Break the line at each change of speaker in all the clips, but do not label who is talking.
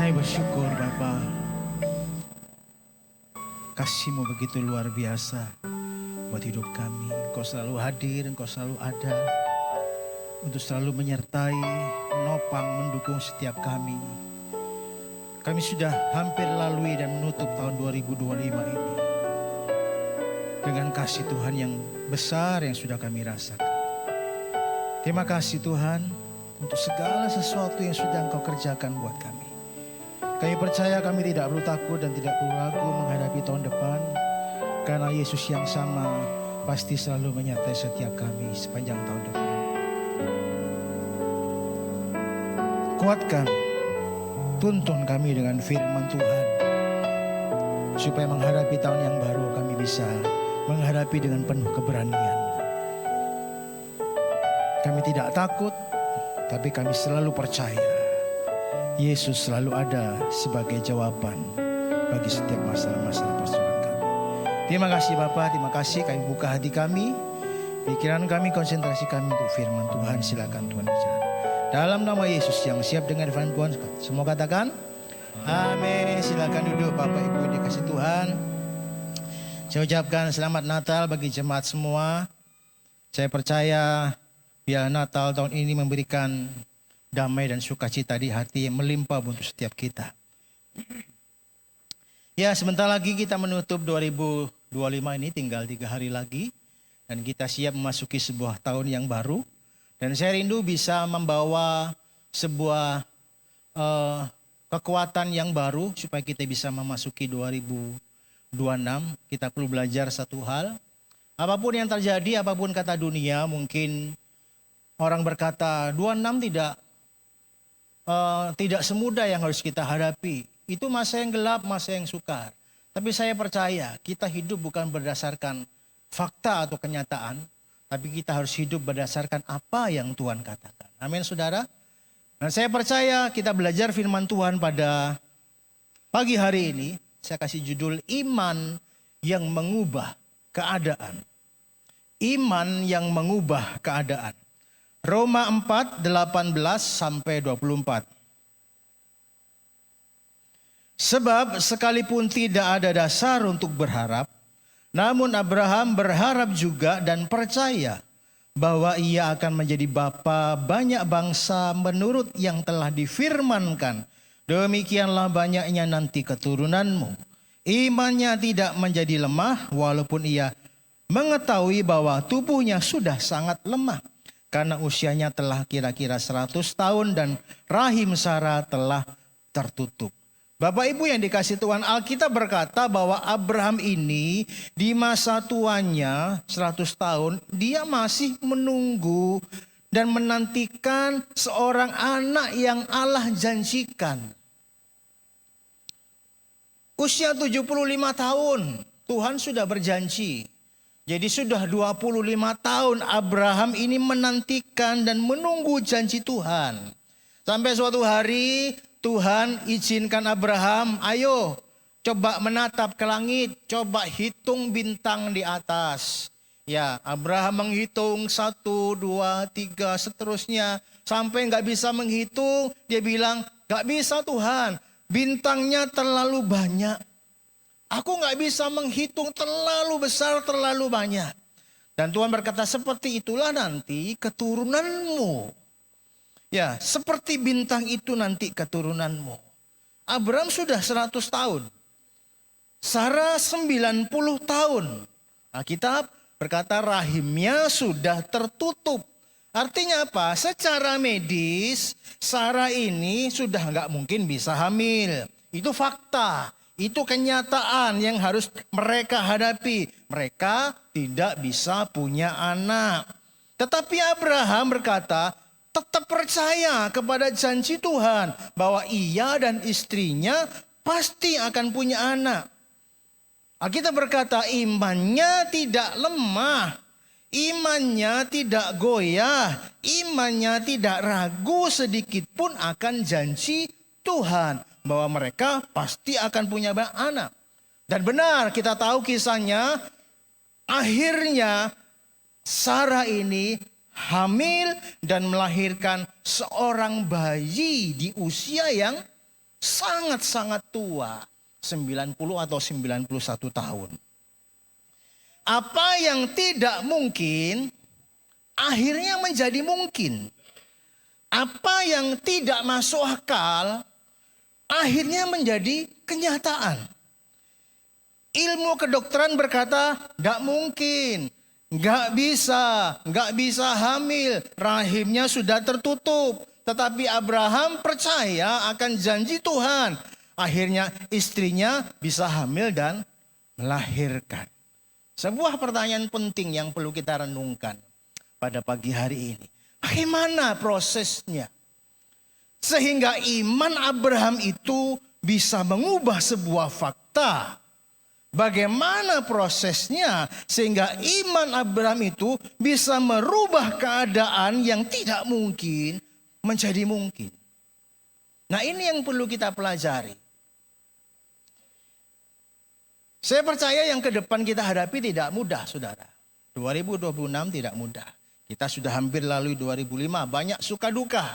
Kami bersyukur Bapa, kasih-Mu begitu luar biasa buat hidup kami. Engkau selalu hadir, Engkau selalu ada untuk selalu menyertai, menopang, mendukung setiap kami. Kami sudah hampir lalui dan menutup tahun 2025 ini dengan kasih Tuhan yang besar yang sudah kami rasakan. Terima kasih Tuhan untuk segala sesuatu yang sudah Engkau kerjakan buat kami. Kami percaya kami tidak perlu takut dan tidak perlu ragu menghadapi tahun depan, karena Yesus yang sama pasti selalu menyertai setiap kami sepanjang tahun depan. Kuatkan, tuntun kami dengan firman Tuhan, supaya menghadapi tahun yang baru kami bisa menghadapi dengan penuh keberanian. Kami tidak takut, tapi kami selalu percaya Yesus selalu ada sebagai jawaban bagi setiap masalah-masalah persoalan kami. Terima kasih Bapak, terima kasih kami buka hati kami, pikiran kami, konsentrasi kami untuk firman Tuhan. Silakan Tuhan bicara. Dalam nama Yesus yang siap dengan firman Tuhan, semua katakan amin. Silakan duduk Bapak Ibu dikasih Tuhan. Saya ucapkan selamat Natal bagi jemaat semua. Saya percaya biar Natal tahun ini memberikan damai dan sukacita di hati yang melimpah untuk setiap kita. Ya, sebentar lagi kita menutup 2025 ini, tinggal 3 hari lagi. Dan kita siap memasuki sebuah tahun yang baru. Dan saya rindu bisa membawa sebuah kekuatan yang baru supaya kita bisa memasuki 2026. Kita perlu belajar satu hal. Apapun yang terjadi, apapun kata dunia, mungkin orang berkata 26 tidak semudah yang harus kita hadapi. Itu masa yang gelap, masa yang sukar. Tapi saya percaya kita hidup bukan berdasarkan fakta atau kenyataan, tapi kita harus hidup berdasarkan apa yang Tuhan katakan. Amin saudara. Dan saya percaya kita belajar firman Tuhan pada pagi hari ini. Saya kasih judul iman yang mengubah keadaan. Iman yang mengubah keadaan. Roma 4, 18-24. Sebab sekalipun tidak ada dasar untuk berharap, namun Abraham berharap juga dan percaya bahwa ia akan menjadi bapa banyak bangsa menurut yang telah difirmankan. Demikianlah banyaknya nanti keturunanmu. Imannya tidak menjadi lemah walaupun ia mengetahui bahwa tubuhnya sudah sangat lemah. Karena usianya telah kira-kira 100 tahun dan rahim Sarah telah tertutup. Bapak Ibu yang dikasih Tuhan, Alkitab berkata bahwa Abraham ini di masa tuanya 100 tahun, dia masih menunggu dan menantikan seorang anak yang Allah janjikan. Usia 75 tahun, Tuhan sudah berjanji. Jadi sudah 25 tahun Abraham ini menantikan dan menunggu janji Tuhan. Sampai suatu hari Tuhan izinkan Abraham, ayo coba menatap ke langit, coba hitung bintang di atas. Ya, Abraham menghitung 1, 2, 3 seterusnya. Sampai gak bisa menghitung, dia bilang gak bisa Tuhan, bintangnya terlalu banyak. Aku gak bisa menghitung, terlalu besar, terlalu banyak. Dan Tuhan berkata seperti itulah nanti keturunanmu. Ya, seperti bintang itu nanti keturunanmu. Abraham sudah 100 tahun. Sarah 90 tahun. Alkitab berkata rahimnya sudah tertutup. Artinya apa? Secara medis Sarah ini sudah gak mungkin bisa hamil. Itu fakta. Itu kenyataan yang harus mereka hadapi. Mereka tidak bisa punya anak. Tetapi Abraham berkata, tetap percaya kepada janji Tuhan bahwa ia dan istrinya pasti akan punya anak. Kita berkata imannya tidak lemah. Imannya tidak goyah. Imannya tidak ragu sedikit pun akan janji Tuhan. Bahwa mereka pasti akan punya anak. Dan benar kita tahu kisahnya. Akhirnya Sarah ini hamil dan melahirkan seorang bayi di usia yang sangat-sangat tua, 90 atau 91 tahun. Apa yang tidak mungkin akhirnya menjadi mungkin. Apa yang tidak masuk akal akhirnya menjadi kenyataan. Ilmu kedokteran berkata, tidak mungkin, nggak bisa hamil, rahimnya sudah tertutup. Tetapi Abraham percaya akan janji Tuhan. Akhirnya istrinya bisa hamil dan melahirkan. Sebuah pertanyaan penting yang perlu kita renungkan pada pagi hari ini. Bagaimana prosesnya? Sehingga iman Abraham itu bisa mengubah sebuah fakta. Bagaimana prosesnya sehingga iman Abraham itu bisa merubah keadaan yang tidak mungkin menjadi mungkin. Nah, ini yang perlu kita pelajari. Saya percaya yang ke depan kita hadapi tidak mudah, saudara. 2026 tidak mudah. Kita sudah hampir lalui 2005, banyak suka duka.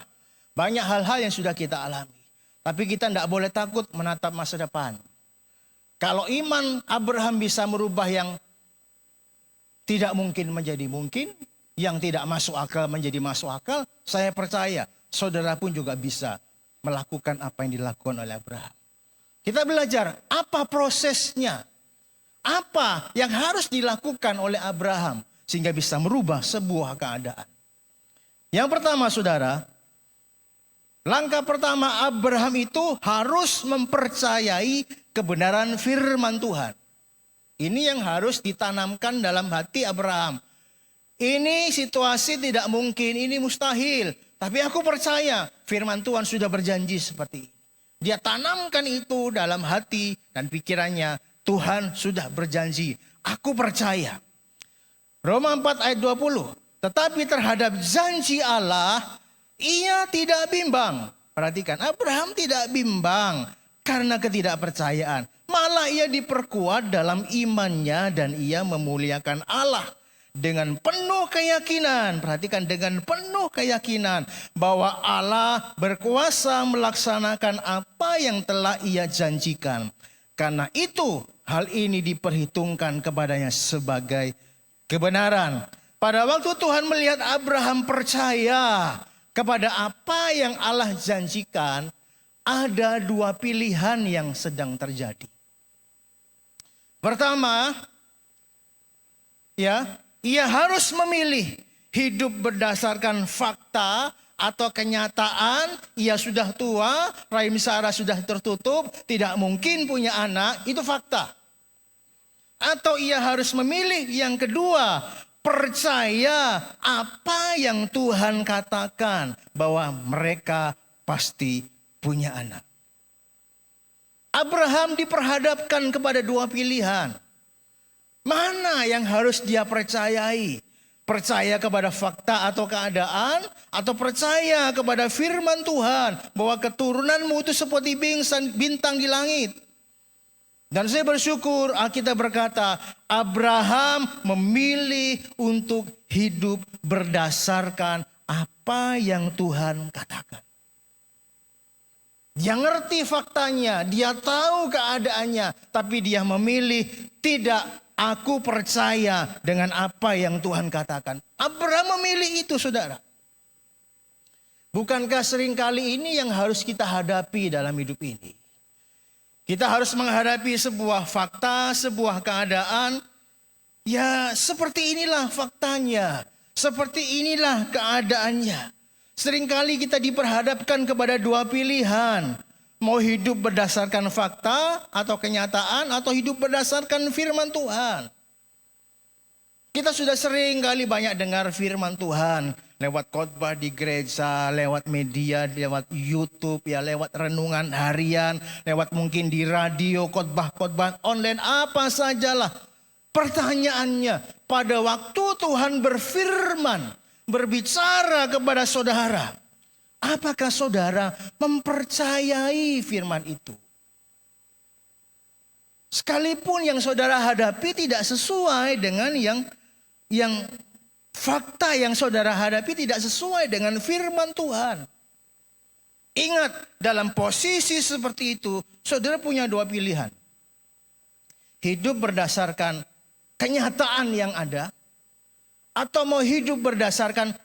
Banyak hal-hal yang sudah kita alami. Tapi kita tidak boleh takut menatap masa depan. Kalau iman Abraham bisa merubah yang tidak mungkin menjadi mungkin, yang tidak masuk akal menjadi masuk akal, saya percaya saudara pun juga bisa melakukan apa yang dilakukan oleh Abraham. Kita belajar apa prosesnya, apa yang harus dilakukan oleh Abraham sehingga bisa merubah sebuah keadaan. Yang pertama, saudara, langkah pertama Abraham itu harus mempercayai kebenaran firman Tuhan. Ini yang harus ditanamkan dalam hati Abraham. Ini situasi tidak mungkin, ini mustahil. Tapi aku percaya firman Tuhan sudah berjanji seperti ini. Dia tanamkan itu dalam hati dan pikirannya. Tuhan sudah berjanji. Aku percaya. Roma 4 ayat 20. Tetapi terhadap janji Allah, ia tidak bimbang. Perhatikan, Abraham tidak bimbang karena ketidakpercayaan. Malah ia diperkuat dalam imannya dan ia memuliakan Allah dengan penuh keyakinan. Perhatikan, dengan penuh keyakinan bahwa Allah berkuasa melaksanakan apa yang telah ia janjikan. Karena itu hal ini diperhitungkan kepadanya sebagai kebenaran. Pada waktu Tuhan melihat Abraham percaya kepada apa yang Allah janjikan, ada dua pilihan yang sedang terjadi. Pertama, ia harus memilih hidup berdasarkan fakta atau kenyataan. Ia sudah tua, rahim Sarah sudah tertutup, tidak mungkin punya anak, itu fakta. Atau ia harus memilih yang kedua, percaya apa yang Tuhan katakan bahwa mereka pasti punya anak. Abraham diperhadapkan kepada dua pilihan. Mana yang harus dia percayai? Percaya kepada fakta atau keadaan, atau percaya kepada firman Tuhan bahwa keturunanmu itu seperti bintang di langit. Dan saya bersyukur Alkitab berkata Abraham memilih untuk hidup berdasarkan apa yang Tuhan katakan. Dia ngerti faktanya, dia tahu keadaannya, tapi dia memilih tidak, aku percaya dengan apa yang Tuhan katakan. Abraham memilih itu, saudara. Bukankah seringkali ini yang harus kita hadapi dalam hidup ini? Kita harus menghadapi sebuah fakta, sebuah keadaan. Ya, seperti inilah faktanya. Seperti inilah keadaannya. Seringkali kita diperhadapkan kepada dua pilihan. Mau hidup berdasarkan fakta atau kenyataan, atau hidup berdasarkan firman Tuhan. Kita sudah sering kali banyak dengar firman Tuhan. Lewat khotbah di gereja, lewat media, lewat YouTube, ya, lewat renungan harian, lewat mungkin di radio, khotbah-khotbah online, apa sajalah. Pertanyaannya, pada waktu Tuhan berfirman, berbicara kepada saudara, apakah saudara mempercayai firman itu? Sekalipun yang saudara hadapi tidak sesuai dengan yang fakta yang saudara hadapi tidak sesuai dengan firman Tuhan. Ingat, dalam posisi seperti itu, saudara punya dua pilihan. Hidup berdasarkan kenyataan yang ada, atau mau hidup berdasarkan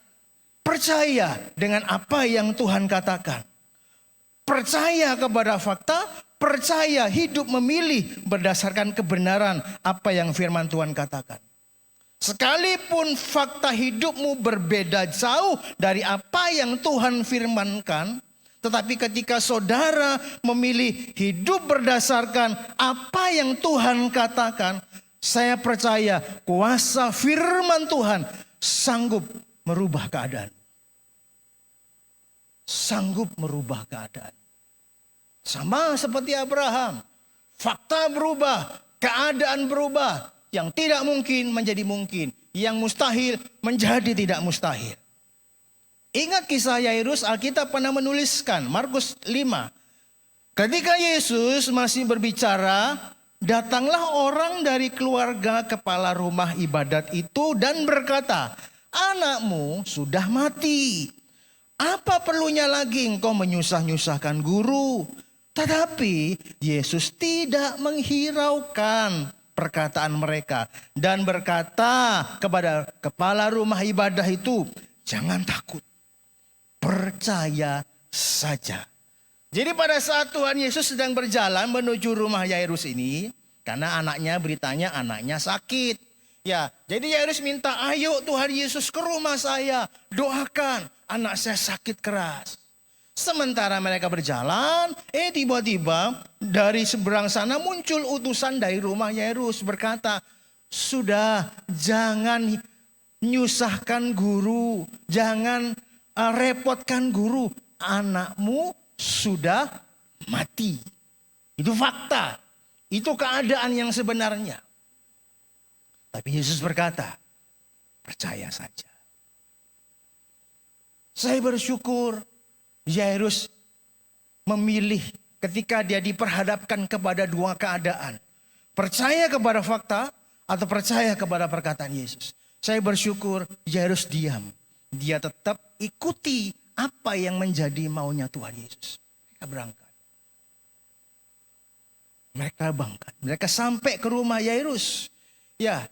percaya dengan apa yang Tuhan katakan. Percaya kepada fakta, percaya hidup memilih berdasarkan kebenaran apa yang firman Tuhan katakan. Sekalipun fakta hidupmu berbeda jauh dari apa yang Tuhan firmankan, tetapi ketika saudara memilih hidup berdasarkan apa yang Tuhan katakan, saya percaya kuasa firman Tuhan sanggup merubah keadaan. Sanggup merubah keadaan. Sama seperti Abraham. Fakta berubah, keadaan berubah. Yang tidak mungkin menjadi mungkin. Yang mustahil menjadi tidak mustahil. Ingat kisah Yairus, Alkitab pernah menuliskan, Markus 5. Ketika Yesus masih berbicara, datanglah orang dari keluarga kepala rumah ibadat itu dan berkata, anakmu sudah mati. Apa perlunya lagi engkau menyusah-nyusahkan guru? Tetapi Yesus tidak menghiraukan perkataan mereka. Dan berkata kepada kepala rumah ibadah itu, jangan takut. Percaya saja. Jadi pada saat Tuhan Yesus sedang berjalan menuju rumah Yairus ini, karena beritanya anaknya sakit. Ya, jadi Yairus minta, ayo Tuhan Yesus ke rumah saya, doakan, anak saya sakit keras. Sementara mereka berjalan, tiba-tiba dari seberang sana muncul utusan dari rumah Yairus berkata, sudah jangan nyusahkan guru, jangan repotkan guru, anakmu sudah mati. Itu fakta, itu keadaan yang sebenarnya. Tapi Yesus berkata, percaya saja. Saya bersyukur Yairus memilih ketika dia diperhadapkan kepada dua keadaan. Percaya kepada fakta atau percaya kepada perkataan Yesus. Saya bersyukur Yairus diam. Dia tetap ikuti apa yang menjadi maunya Tuhan Yesus. Mereka berangkat. Mereka sampai ke rumah Yairus. Ya,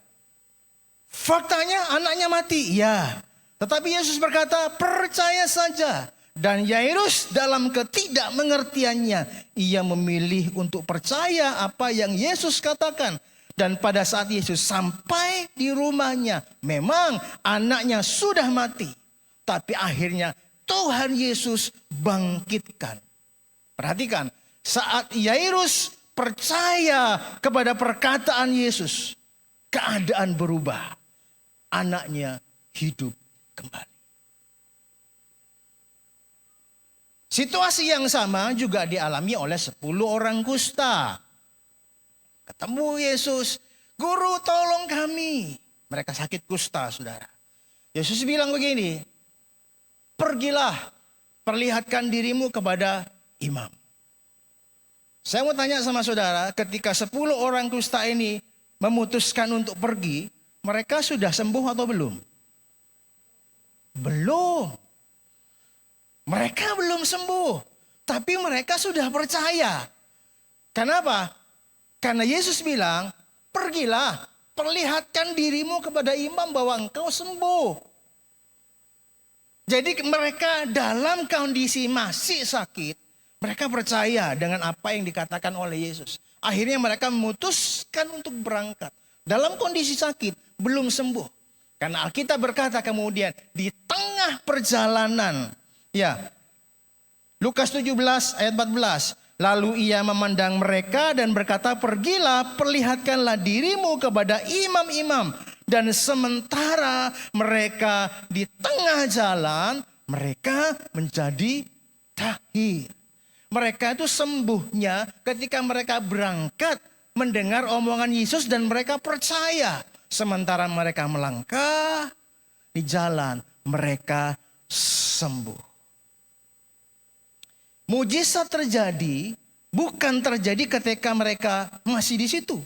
faktanya anaknya mati. Ya, tetapi Yesus berkata percaya saja. Dan Yairus dalam ketidakmengertiannya, ia memilih untuk percaya apa yang Yesus katakan. Dan pada saat Yesus sampai di rumahnya, memang anaknya sudah mati. Tapi akhirnya Tuhan Yesus bangkitkan. Perhatikan, saat Yairus percaya kepada perkataan Yesus, keadaan berubah. Anaknya hidup kembali. Situasi yang sama juga dialami oleh 10 orang kusta. Ketemu Yesus, guru tolong kami. Mereka sakit kusta, saudara. Yesus bilang begini, pergilah, perlihatkan dirimu kepada imam. Saya mau tanya sama saudara, ketika 10 orang kusta ini memutuskan untuk pergi, mereka sudah sembuh atau belum? Belum. Mereka belum sembuh, tapi mereka sudah percaya. Kenapa? Karena Yesus bilang, pergilah, perlihatkan dirimu kepada imam bahwa engkau sembuh. Jadi mereka dalam kondisi masih sakit, mereka percaya dengan apa yang dikatakan oleh Yesus. Akhirnya mereka memutuskan untuk berangkat. Dalam kondisi sakit, belum sembuh. Karena Alkitab berkata kemudian di tengah perjalanan, ya, Lukas 17 ayat 14. Lalu ia memandang mereka dan berkata, pergilah, perlihatkanlah dirimu kepada imam-imam. Dan sementara mereka di tengah jalan, mereka menjadi tahir. Mereka itu sembuhnya ketika mereka berangkat mendengar omongan Yesus dan mereka percaya. Sementara mereka melangkah di jalan, mereka sembuh. Mujizat terjadi bukan terjadi ketika mereka masih di situ.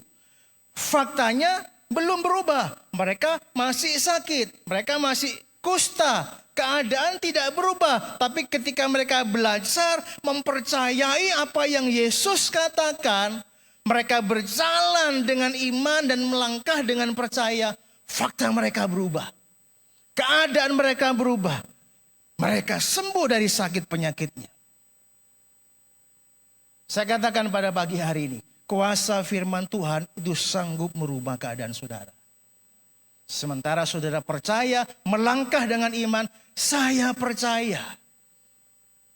Faktanya belum berubah. Mereka masih sakit, mereka masih kusta. Keadaan tidak berubah. Tapi ketika mereka belajar mempercayai apa yang Yesus katakan, mereka berjalan dengan iman dan melangkah dengan percaya, fakta mereka berubah. Keadaan mereka berubah. Mereka sembuh dari sakit penyakitnya. Saya katakan pada pagi hari ini, kuasa firman Tuhan itu sanggup merubah keadaan saudara. Sementara saudara percaya, melangkah dengan iman, saya percaya.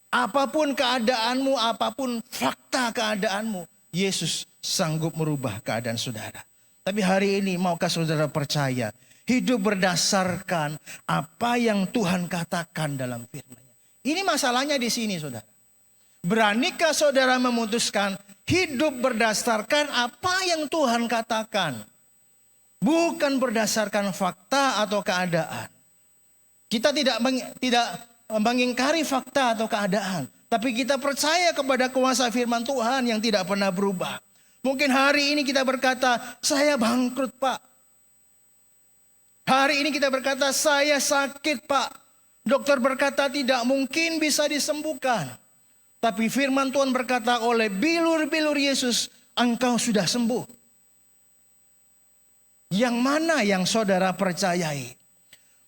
Apapun keadaanmu, apapun fakta keadaanmu, Yesus sanggup merubah keadaan saudara. Tapi hari ini maukah saudara percaya, hidup berdasarkan apa yang Tuhan katakan dalam firman-Nya. Ini masalahnya di sini saudara. Beranikah saudara memutuskan hidup berdasarkan apa yang Tuhan katakan? Bukan berdasarkan fakta atau keadaan. Kita tidak mengingkari fakta atau keadaan. Tapi kita percaya kepada kuasa firman Tuhan yang tidak pernah berubah. Mungkin hari ini kita berkata, saya bangkrut Pak. Hari ini kita berkata, saya sakit Pak. Dokter berkata tidak mungkin bisa disembuhkan. Tapi firman Tuhan berkata, oleh bilur-bilur Yesus, engkau sudah sembuh. Yang mana yang saudara percayai?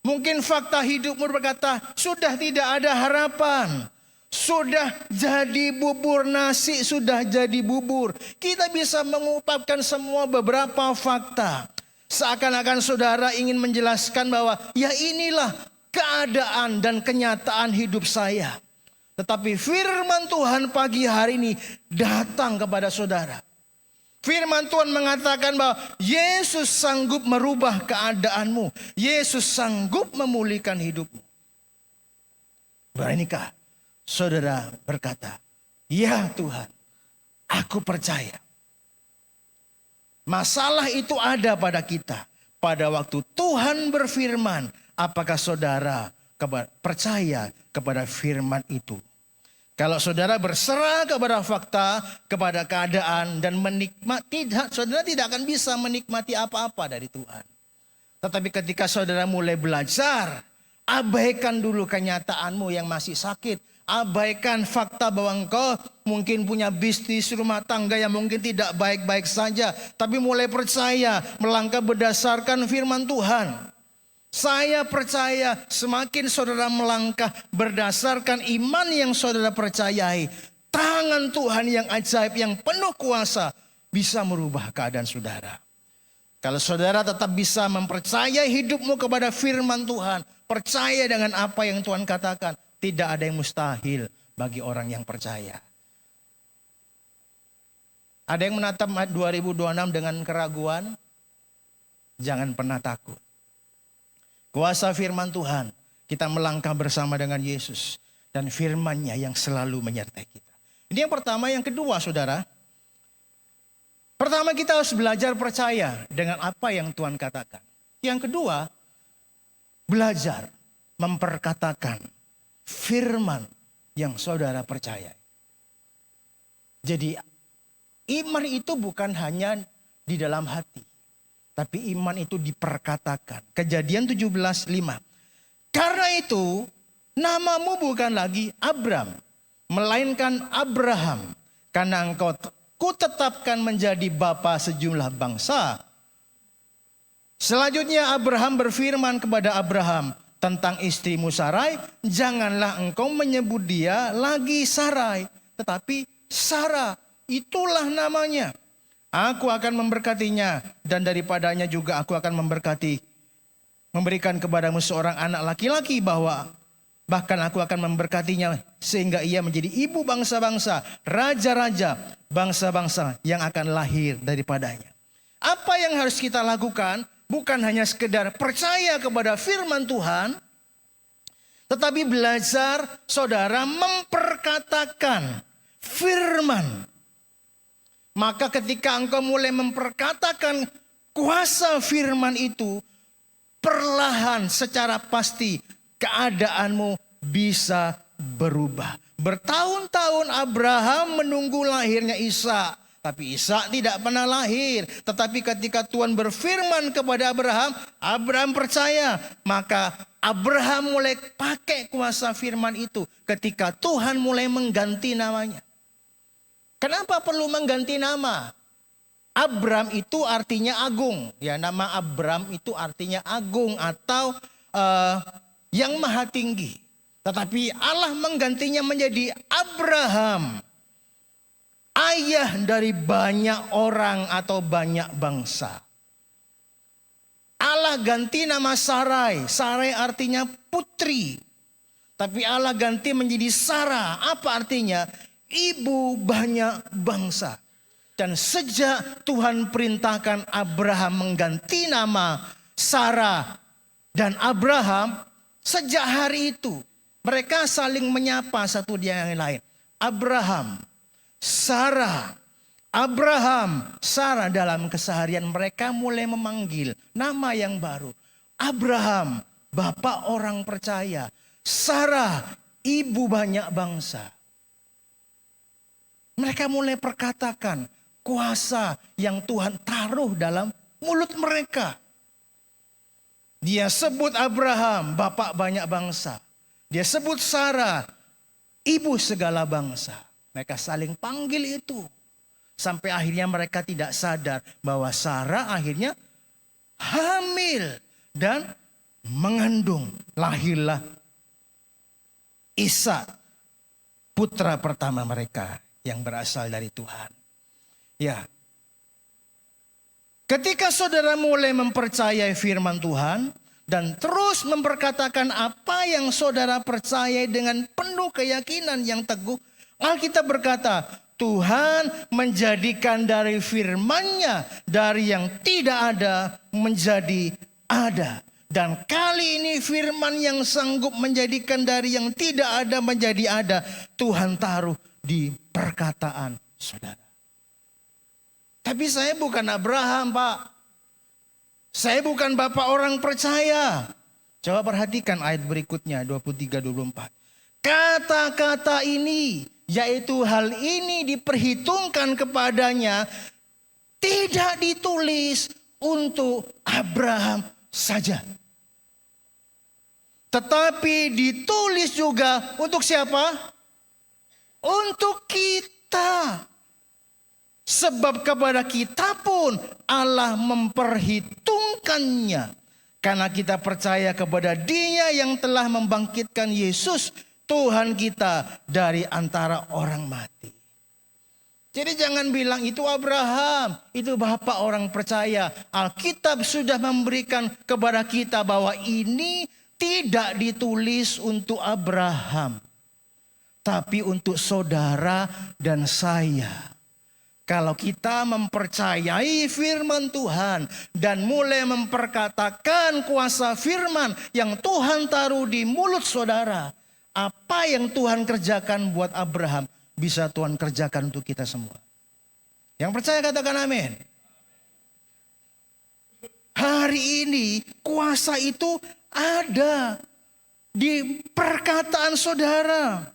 Mungkin fakta hidupmu berkata, sudah tidak ada harapan. Sudah jadi bubur nasi, sudah jadi bubur. Kita bisa mengungkapkan semua beberapa fakta. Seakan-akan saudara ingin menjelaskan bahwa ya inilah keadaan dan kenyataan hidup saya. Tetapi firman Tuhan pagi hari ini datang kepada saudara. Firman Tuhan mengatakan bahwa Yesus sanggup merubah keadaanmu. Yesus sanggup memulihkan hidupmu. Beranikah saudara berkata, ya Tuhan, aku percaya. Masalah itu ada pada kita. Pada waktu Tuhan berfirman, apakah saudara percaya kepada firman itu? Kalau saudara berserah kepada fakta, kepada keadaan dan menikmati, saudara tidak akan bisa menikmati apa-apa dari Tuhan. Tetapi ketika saudara mulai belajar, abaikan dulu kenyataanmu yang masih sakit. Abaikan fakta bahwa engkau mungkin punya bisnis rumah tangga yang mungkin tidak baik-baik saja. Tapi mulai percaya, melangkah berdasarkan firman Tuhan. Saya percaya semakin saudara melangkah berdasarkan iman yang saudara percayai, tangan Tuhan yang ajaib, yang penuh kuasa bisa merubah keadaan saudara. Kalau saudara tetap bisa mempercayai hidupmu kepada firman Tuhan, percaya dengan apa yang Tuhan katakan, tidak ada yang mustahil bagi orang yang percaya. Ada yang menatap 2026 dengan keraguan? Jangan pernah takut. Kuasa firman Tuhan, kita melangkah bersama dengan Yesus. Dan firman-Nya yang selalu menyertai kita. Ini yang pertama. Yang kedua saudara, pertama kita harus belajar percaya dengan apa yang Tuhan katakan. Yang kedua, belajar memperkatakan firman yang saudara percaya. Jadi iman itu bukan hanya di dalam hati. Tapi iman itu diperkatakan. Kejadian 17:5. Karena itu namamu bukan lagi Abram, melainkan Abraham. Karena engkau kutetapkan menjadi bapa sejumlah bangsa. Selanjutnya Abraham berfirman kepada Abraham tentang istrimu Sarai, janganlah engkau menyebut dia lagi Sarai, tetapi Sarah, itulah namanya. Aku akan memberkatinya dan daripadanya juga aku akan memberikan kepadamu seorang anak laki-laki, bahkan aku akan memberkatinya sehingga ia menjadi ibu bangsa-bangsa, raja-raja, bangsa-bangsa yang akan lahir daripadanya. Apa yang harus kita lakukan? Bukan hanya sekedar percaya kepada firman Tuhan, tetapi belajar saudara memperkatakan firman. Maka ketika engkau mulai memperkatakan kuasa firman itu, perlahan secara pasti keadaanmu bisa berubah. Bertahun-tahun Abraham menunggu lahirnya Ishak. Tapi Ishak tidak pernah lahir. Tetapi ketika Tuhan berfirman kepada Abraham, Abraham percaya. Maka Abraham mulai pakai kuasa firman itu ketika Tuhan mulai mengganti namanya. Kenapa perlu mengganti nama? Abram itu artinya agung. Ya, nama Abram itu artinya agung atau yang maha tinggi. Tetapi Allah menggantinya menjadi Abraham, ayah dari banyak orang atau banyak bangsa. Allah ganti nama Sarai. Sarai artinya putri. Tapi Allah ganti menjadi Sarah. Apa artinya? Ibu banyak bangsa. Dan sejak Tuhan perintahkan Abraham mengganti nama Sarah dan Abraham, sejak hari itu mereka saling menyapa satu dengan yang lain. Abraham, Sarah, Abraham, Sarah, dalam keseharian mereka mulai memanggil nama yang baru. Abraham, bapak orang percaya. Sarah, ibu banyak bangsa. Mereka mulai perkatakan kuasa yang Tuhan taruh dalam mulut mereka. Dia sebut Abraham, bapak banyak bangsa. Dia sebut Sarah, ibu segala bangsa. Mereka saling panggil itu. Sampai akhirnya mereka tidak sadar bahwa Sarah akhirnya hamil dan mengandung. Lahirlah Ishak, putra pertama mereka yang berasal dari Tuhan. Ya. Ketika saudara mulai mempercayai firman Tuhan dan terus memperkatakan apa yang saudara percaya dengan penuh keyakinan yang teguh, Alkitab berkata, Tuhan menjadikan dari firman-Nya, dari yang tidak ada menjadi ada. Dan kali ini firman yang sanggup menjadikan dari yang tidak ada menjadi ada, Tuhan taruh di perkataan saudara. Tapi saya bukan Abraham, Pak. Saya bukan bapak orang percaya. Coba perhatikan ayat berikutnya 23-24. Kata-kata ini, yaitu hal ini diperhitungkan kepadanya, tidak ditulis untuk Abraham saja. Tetapi ditulis juga untuk siapa? Untuk kita. Sebab kepada kita pun Allah memperhitungkannya. Karena kita percaya kepada Dia yang telah membangkitkan Yesus, Tuhan kita, dari antara orang mati. Jadi jangan bilang itu Abraham, itu bapak orang percaya. Alkitab sudah memberikan kepada kita bahwa ini tidak ditulis untuk Abraham, tapi untuk saudara dan saya. Kalau kita mempercayai firman Tuhan dan mulai memperkatakan kuasa firman yang Tuhan taruh di mulut saudara, apa yang Tuhan kerjakan buat Abraham bisa Tuhan kerjakan untuk kita semua. Yang percaya katakan amin. Hari ini kuasa itu ada di perkataan saudara.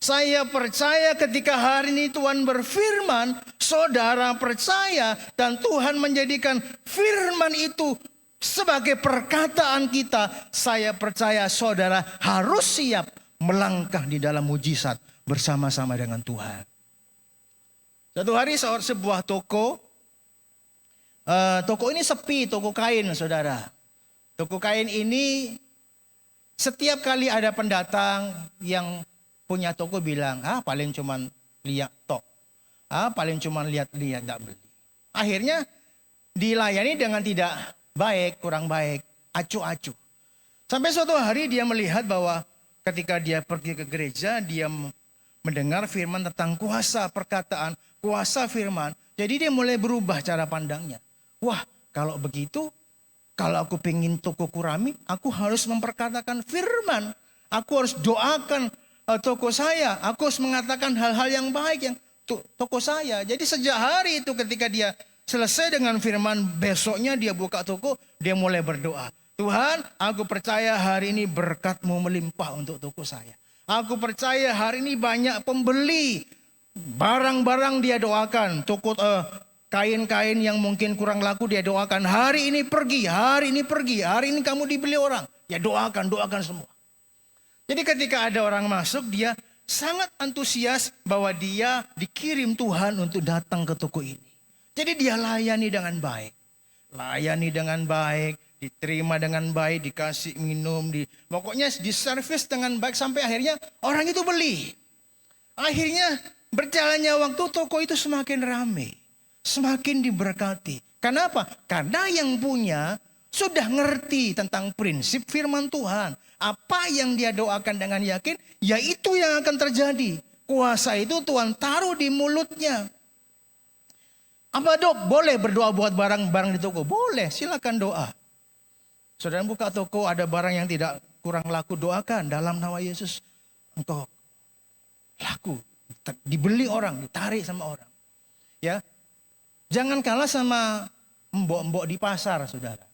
Saya percaya ketika hari ini Tuhan berfirman, saudara percaya dan Tuhan menjadikan firman itu sebagai perkataan kita. Saya percaya saudara harus siap melangkah di dalam mujizat bersama-sama dengan Tuhan. Satu hari sebuah toko ini sepi, toko kain saudara. Toko kain ini setiap kali ada pendatang yang punya toko bilang, paling cuman lihat tok. Paling cuman lihat-lihat, tidak beli. Akhirnya dilayani dengan tidak baik, kurang baik, acuh-acuh. Sampai suatu hari dia melihat bahwa ketika dia pergi ke gereja, dia mendengar firman tentang kuasa perkataan, kuasa firman. Jadi dia mulai berubah cara pandangnya. Wah, kalau begitu, kalau aku pengen toko kurami, aku harus memperkatakan firman. Aku harus doakan toko saya, aku harus mengatakan hal-hal yang baik yang toko saya. Jadi sejak hari itu ketika dia selesai dengan firman, besoknya dia buka toko, dia mulai berdoa. Tuhan, aku percaya hari ini berkat-Mu melimpah untuk toko saya. Aku percaya hari ini banyak pembeli. Barang-barang dia doakan, kain-kain yang mungkin kurang laku dia doakan. Hari ini pergi, hari ini pergi, hari ini kamu dibeli orang. Ya doakan semua. Jadi ketika ada orang masuk, dia sangat antusias bahwa dia dikirim Tuhan untuk datang ke toko ini. Jadi dia layani dengan baik. Layani dengan baik, diterima dengan baik, dikasih minum, pokoknya diservis dengan baik sampai akhirnya orang itu beli. Akhirnya berjalannya waktu toko itu semakin ramai, semakin diberkati. Kenapa? Karena yang punya sudah ngerti tentang prinsip firman Tuhan. Apa yang dia doakan dengan yakin, ya itu yang akan terjadi. Kuasa itu Tuhan taruh di mulutnya. Apa dok, boleh berdoa buat barang-barang di toko? Boleh, silakan doa. Saudara buka toko, ada barang yang tidak kurang laku, doakan dalam nama Yesus. Engkau laku, dibeli orang, ditarik sama orang. Ya, jangan kalah sama mbok-mbok di pasar, saudara.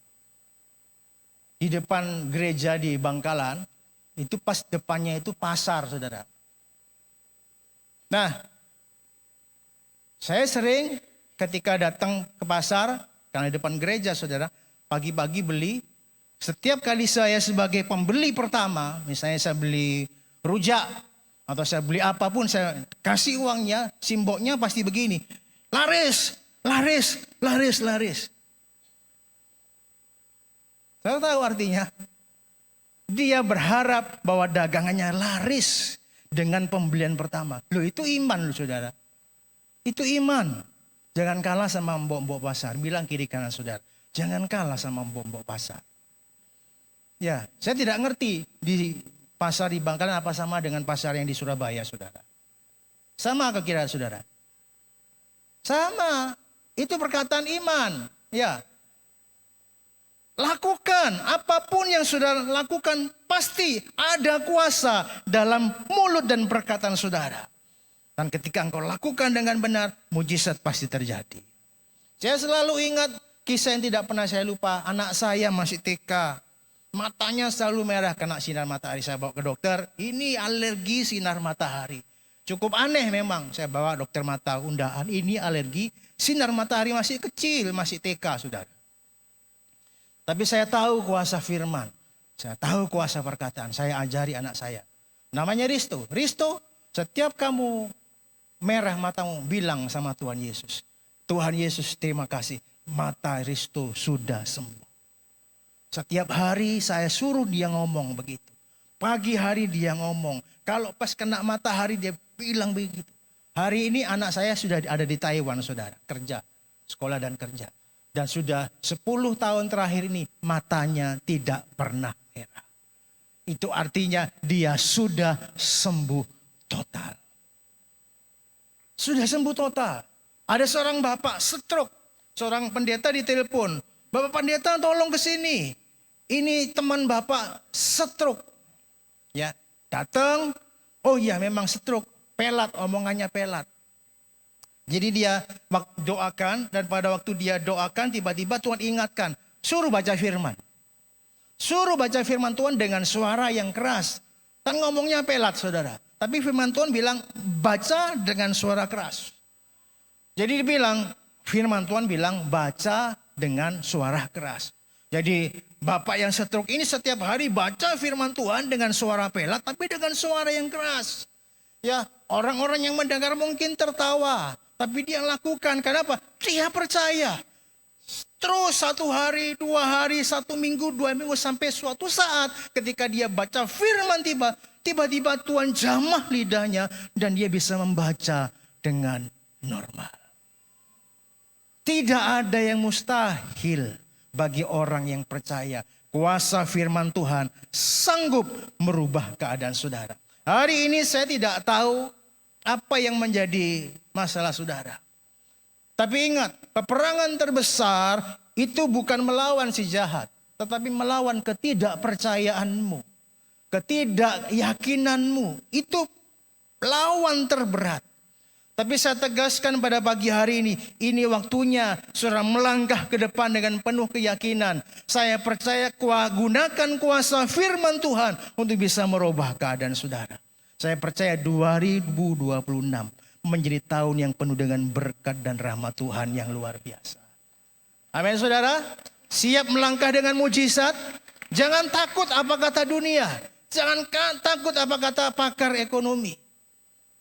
Di depan gereja di Bangkalan, itu pas depannya itu pasar, saudara. Nah, saya sering ketika datang ke pasar, karena di depan gereja, saudara, pagi-pagi beli. Setiap kali saya sebagai pembeli pertama, misalnya saya beli rujak, atau saya beli apapun, saya kasih uangnya, simboknya pasti begini. Laris, laris, laris, laris. Saya tahu artinya, dia berharap bahwa dagangannya laris dengan pembelian pertama. Loh itu iman loh saudara. Itu iman. Jangan kalah sama mbok-mbok pasar. Bilang kiri kanan saudara. Jangan kalah sama mbok-mbok pasar. Ya, saya tidak ngerti di pasar di Bangkalan apa sama dengan pasar yang di Surabaya saudara. Sama ke kira saudara? Sama. Itu perkataan iman. Ya. Lakukan, apapun yang sudah lakukan pasti ada kuasa dalam mulut dan perkataan saudara. Dan ketika engkau lakukan dengan benar, mujizat pasti terjadi. Saya selalu ingat kisah yang tidak pernah saya lupa. Anak saya masih TK, matanya selalu merah kena sinar matahari. Saya bawa ke dokter, ini alergi sinar matahari. Cukup aneh memang, saya bawa dokter mata undaan, ini alergi sinar matahari masih kecil, masih TK saudara. Tapi saya tahu kuasa firman. Saya tahu kuasa perkataan. Saya ajari anak saya. Namanya Risto. Risto, setiap kamu merah matamu, bilang sama Tuhan Yesus. Tuhan Yesus terima kasih. Mata Risto sudah sembuh. Setiap hari saya suruh dia ngomong begitu. Pagi hari dia ngomong. Kalau pas kena matahari dia bilang begitu. Hari ini anak saya sudah ada di Taiwan saudara. Kerja, sekolah dan kerja. Dan sudah 10 tahun terakhir ini matanya tidak pernah merah. Itu artinya dia sudah sembuh total. Sudah sembuh total. Ada seorang bapak stroke. Seorang pendeta ditelepon. Bapak pendeta tolong ke sini. Ini teman bapak stroke. Ya, datang. Oh iya memang stroke. Pelat, omongannya pelat. Jadi dia doakan dan pada waktu dia doakan tiba-tiba Tuhan ingatkan. Suruh baca firman. Suruh baca firman Tuhan dengan suara yang keras. Kan ngomongnya pelat saudara. Tapi firman Tuhan bilang baca dengan suara keras. Jadi dibilang firman Tuhan bilang baca dengan suara keras. Jadi bapak yang stroke ini setiap hari baca firman Tuhan dengan suara pelat tapi dengan suara yang keras. Ya orang-orang yang mendengar mungkin tertawa. Tapi dia lakukan, kenapa? Dia percaya. Terus 1 hari, 2 hari, 1 minggu, 2 minggu sampai suatu saat ketika dia baca firman tiba-tiba Tuhan jamah lidahnya dan dia bisa membaca dengan normal. Tidak ada yang mustahil bagi orang yang percaya. Kuasa firman Tuhan sanggup merubah keadaan saudara. Hari ini saya tidak tahu apa yang menjadi masalah saudara. Tapi ingat, peperangan terbesar itu bukan melawan si jahat. Tetapi melawan ketidakpercayaanmu. Ketidakyakinanmu. Itu lawan terberat. Tapi saya tegaskan pada pagi hari ini waktunya saudara melangkah ke depan dengan penuh keyakinan. Saya percaya gunakan kuasa firman Tuhan untuk bisa merubah keadaan saudara. Saya percaya 2026 menjadi tahun yang penuh dengan berkat dan rahmat Tuhan yang luar biasa. Amin saudara. Siap melangkah dengan mujizat. Jangan takut apa kata dunia. Jangan takut apa kata pakar ekonomi.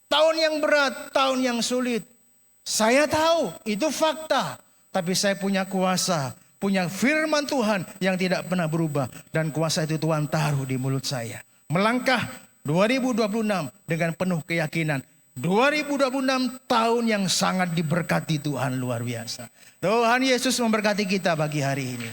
Tahun yang berat, tahun yang sulit. Saya tahu itu fakta. Tapi saya punya kuasa. Punya firman Tuhan yang tidak pernah berubah. Dan kuasa itu Tuhan taruh di mulut saya. Melangkah 2026 dengan penuh keyakinan. 2026 tahun yang sangat diberkati Tuhan luar biasa. Tuhan Yesus memberkati kita pagi hari ini.